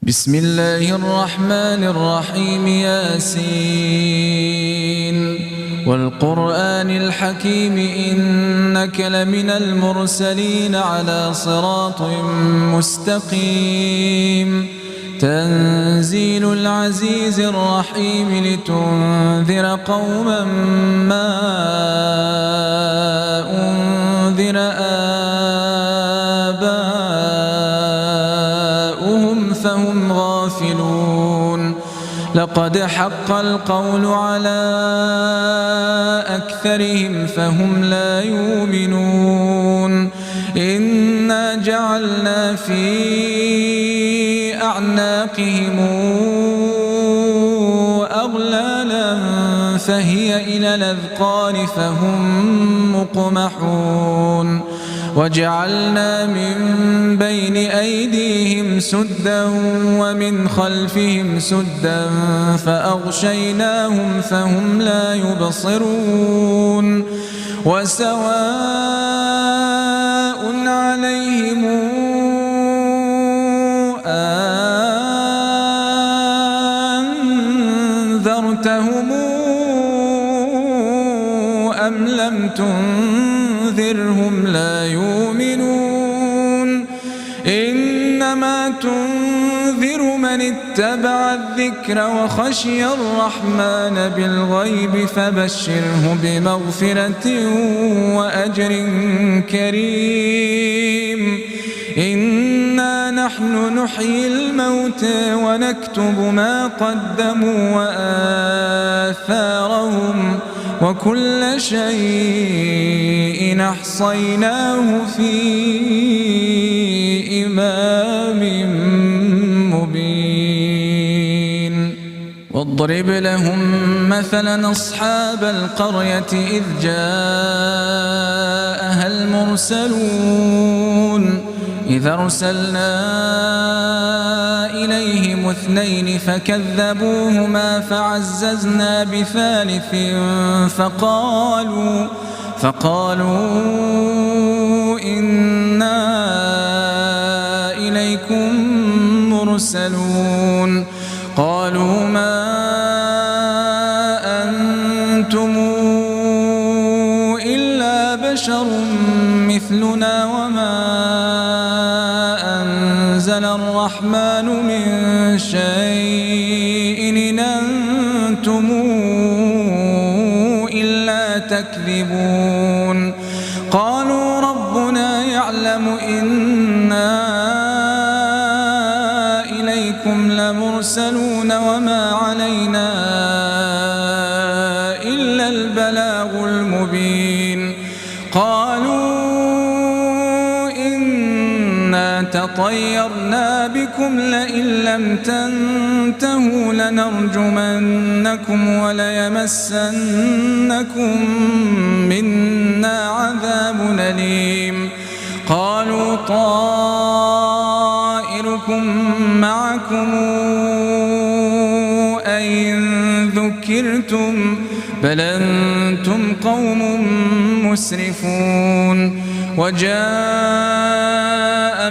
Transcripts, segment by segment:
بسم الله الرحمن الرحيم. ياسين والقرآن الحكيم إنك لمن المرسلين على صراط مستقيم. تنزيل العزيز الرحيم لتنذر قوما ما أنذر آباؤهم فهم غافلون. لقد حق القول على أكثرهم فهم لا يؤمنون. إنا جعلنا في أعناقهم أغلالا فهي إلى الأذقان فهم مقمحون. وجعلنا من بين أيديهم سدا ومن خلفهم سدا فأغشيناهم فهم لا يبصرون. وسواء عليهم أنذرتهم أم لم تنذرهم لا يؤمنون. إنما تنذر من اتبع الذكر وخشي الرحمن بالغيب فبشره بمغفرة وأجر كريم. إنا نحن نحيي الموتى ونكتب ما قدموا وآثارهم وكل شيء أحصيناه في إمام مبين. واضرب لهم مثلا أصحاب القرية إذ جاءها المرسلون. إذ أرسلنا إليهم اثنين فكذبوهما فعززنا بثالث فقالوا إنا إليكم مرسلون. قالوا ما أنتم إلا بشر مثلنا وما أنزل الرحمن من شيء إن أنتم إلا تكذبون. قالوا ربنا يعلم إنا إليكم لمرسلون وما علينا إلا البلاغ المبين. قالوا إنا تطيرنا بكم لئن لم تنتهوا لنرجمنكم وليمسنكم منا عذاب أليم. قالوا طائركم معكم أئن ذكرتم بل أنتم قوم مسرفون. وجاء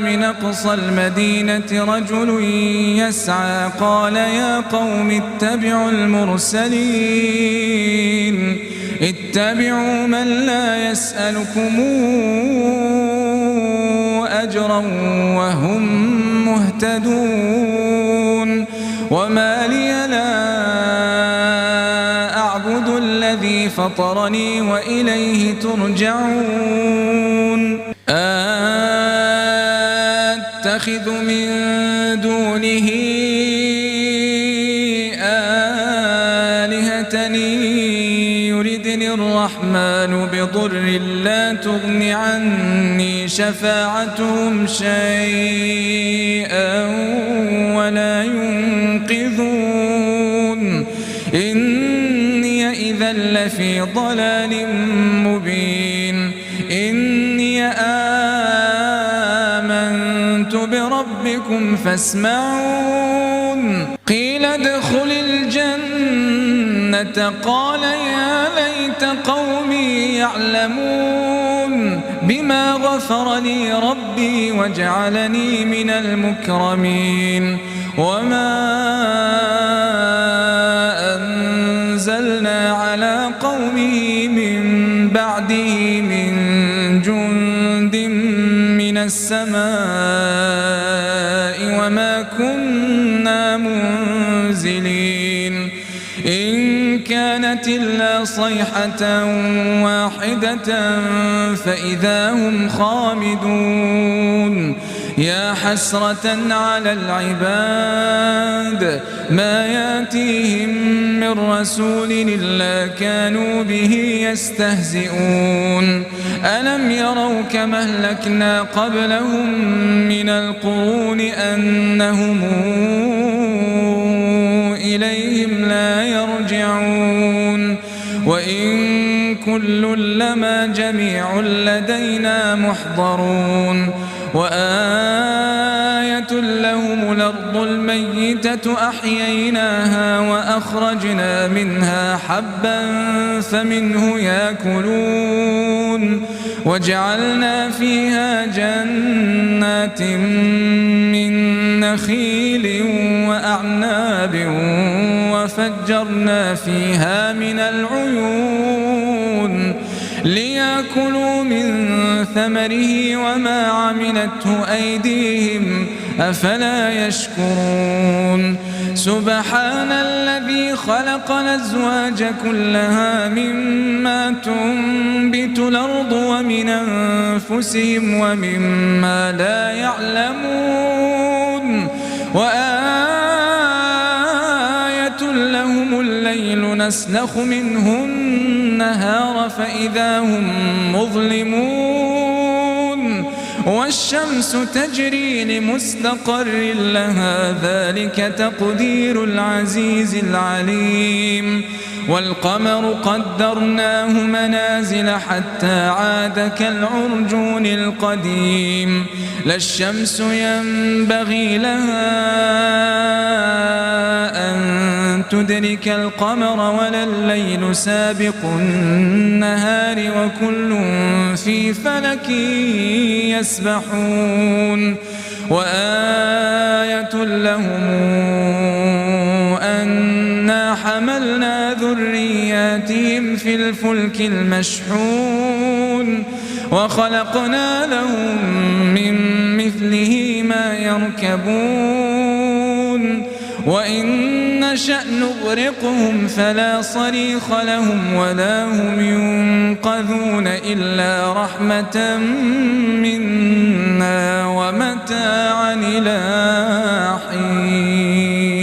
من أقصى المدينة رجل يسعى قال يا قوم اتبعوا المرسلين. اتبعوا من لا يسألكم أجرا وهم مهتدون. وما لي لا أعبد الذي فطرني وإليه ترجعون. أتخذ من دونه آلهة يردني الرحمن بضر لا تغن عني شفاعتهم شيئا ولا ينقذون. إني إذا لفي ضلال مبين. إني آمنت بربكم فاسمعون. قيل ادخل الجنة قال يا ليت قومي يعلمون بما غفر لي ربي وجعلني من المكرمين. وما أنزلنا على قومه من بعده من جند من السماء وما كنا منزلين إن كانت إلا صيحة واحدة فإذا هم خامدون يا حسرة على العباد ما ياتيهم من رسول إلا كانوا به يستهزئون ألم يروا كما أهلكنا قبلهم من القرون أنهم إليهم لا يرجعون وإن كل لما جميع لدينا محضرون وآية لهم الأرض الميتة أحييناها وأخرجنا منها حبا فمنه يأكلون وجعلنا فيها جنات من نخيل وأعناب وفجرنا فيها من العيون ليأكلوا من ثمره وما عملته أيديهم أفلا يشكرون سبحان الذي خلق الأزواج كلها مما تنبت الأرض ومن أنفسهم ومما لا يعلمون وآية لهم الليل نسلخ منه النهار فإذا هم مظلمون والشمس تجري لمستقر لها ذلك تقدير العزيز العليم والقمر قدرناه منازل حتى عاد كالعرجون القديم لا الشمس ينبغي لها أن تدرك القمر ولا الليل سابق النهار وكل في فلك يسبحون وآية لهم أنا حملنا ذرياتهم في الفلك المشحون وخلقنا لهم من مثله ما يركبون وإن نشأ نغرقهم فلا صريخ لهم ولا هم ينقذون إلا رحمة منا ومتاعا إلى حين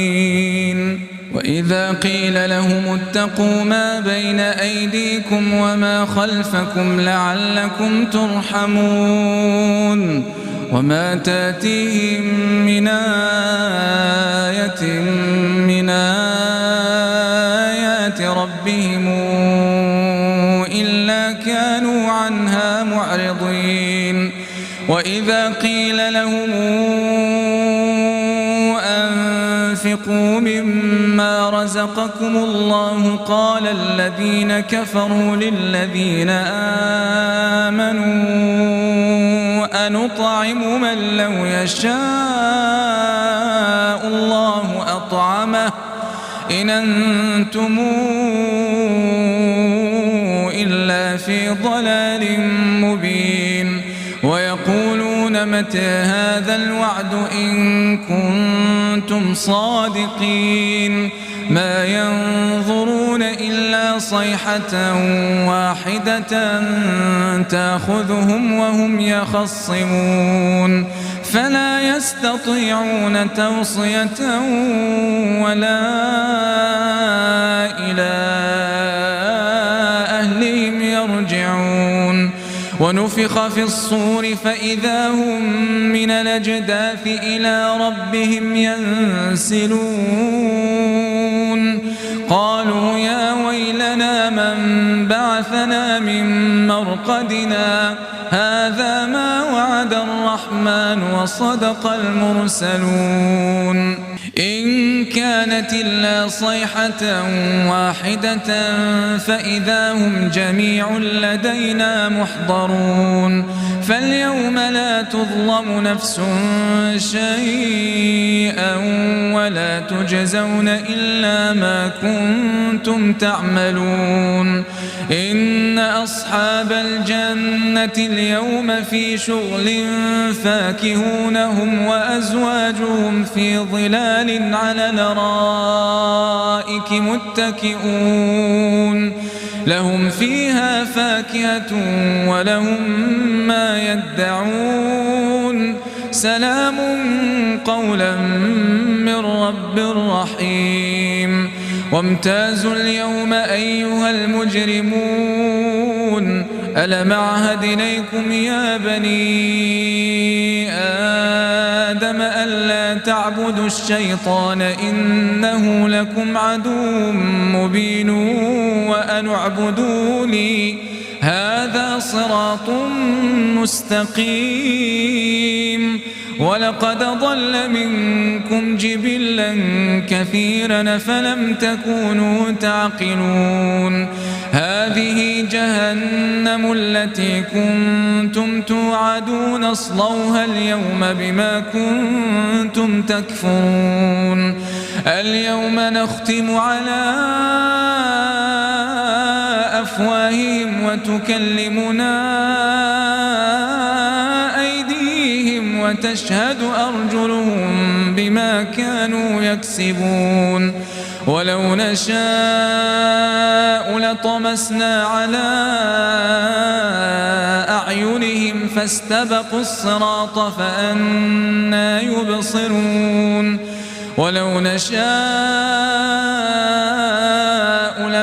وإذا قيل لهم اتقوا ما بين أيديكم وما خلفكم لعلكم ترحمون وما تأتيهم من آية من آيات ربهم إلا كانوا عنها معرضين وإذا قيل لهم أنفقوا مما رزقكم الله قال الذين كفروا للذين آمنوا أنطعم من لو يشاء الله أطعمه إن أنتم إلا في ضلال مبين ويقولون متى هذا الوعد إن كنتم صادقين ما ينظرون إلا صيحة واحدة تأخذهم وهم يخصمون فلا يستطيعون توصية ولا إلى أهلهم يرجعون ونفخ في الصور فإذا هم من الأجداث إلى ربهم ينسلون قالوا يا ويلنا من بعثنا من مرقدنا هذا ما وعد الرحمن وصدق المرسلون إن كانت إلا صيحة واحدة فإذا هم جميع لدينا محضرون فاليوم لا تظلم نفس شيئا ولا تجزون إلا ما كنتم تعملون إن أصحاب الجنة اليوم في شغل فاكهون هم وأزواجهم في ظلال على الأرائك متكئون لهم فيها فاكهة ولهم ما يدعون سلام قولا من رب رحيم وامتازوا اليوم أيها المجرمون ألم أعهد إليكم يا بني آدم ألا تعبدوا الشيطان إنه لكم عدو مبين وأن اعبدوني هذا صراط مستقيم ولقد ضل منكم جبلا كثيرا فلم تكونوا تعقلون هذه جهنم التي كنتم توعدون اصلوها اليوم بما كنتم تكفرون اليوم نختم على أفواههم وتكلمنا أيديهم وتشهد أرجلهم بما كانوا يكسبون ولو نشاء لطمسنا على أعينهم فاستبقوا الصراط فأنى يبصرون ولو نشاء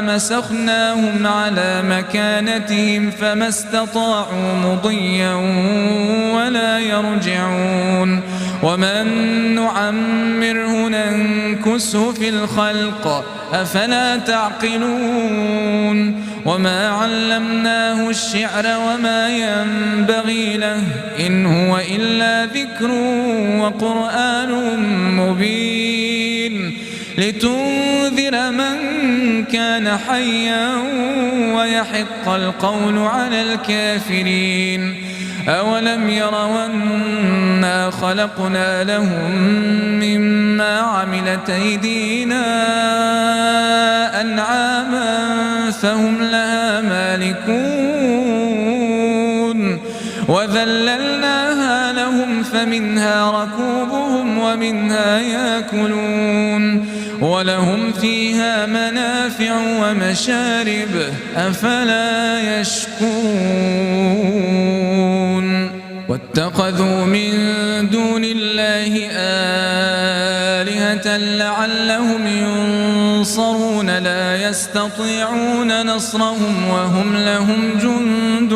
لمسخناهم على مكانتهم فما استطاعوا مضيا ولا يرجعون ومن نعمره ننكسه في الخلق أفلا تعقلون وما علمناه الشعر وما ينبغي له إن هو إلا ذكر وقرآن مبين لتنذر من كان حيا ويحق القول على الكافرين أولم يروا أنا خلقنا لهم مما عملت أيدينا أنعاما فهم لها مالكون وذللناها لهم فمنها ركوبهم ومنها يأكلون ولهم فيها منافع ومشارب أفلا يشكرون واتخذوا من دون الله آلهة لعلهم ينصرون لا يستطيعون نصرهم وهم لهم جند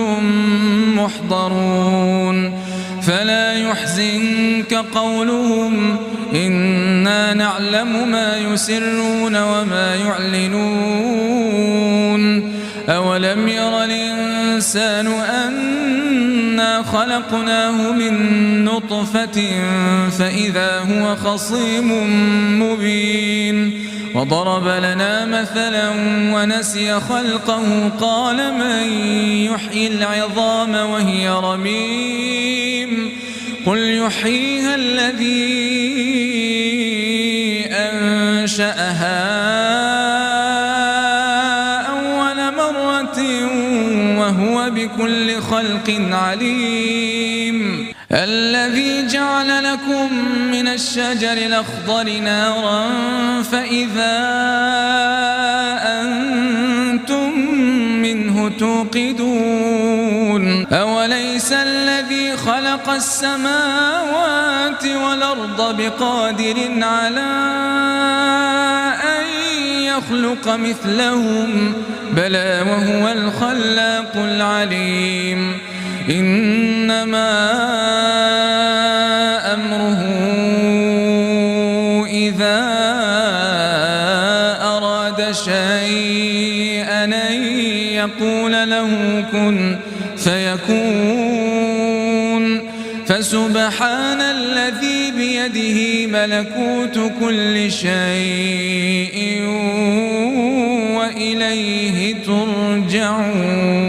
محضرون فلا يحزنك قولهم إنا نعلم ما يسرون وما يعلنون أولم ير الإنسان أنا خلقناه من نطفة فإذا هو خصيم مبين وضرب لنا مثلا ونسي خلقه قال من يحيي العظام وهي رميم قل يحييها الذي أنشأها أول مرة وهو بكل خلق عليم الذي جعل لكم من الشجر الأخضر نارا فإذا أنتم منه توقدون أوليس الذي خلق السماوات والأرض بقادر على أن يخلق مثلهم بلى وهو الخلاق العليم إنما أمره إذا أراد شيئا أن يقول له كن فيكون فسبحان الذي بيده ملكوت كل شيء وإليه ترجعون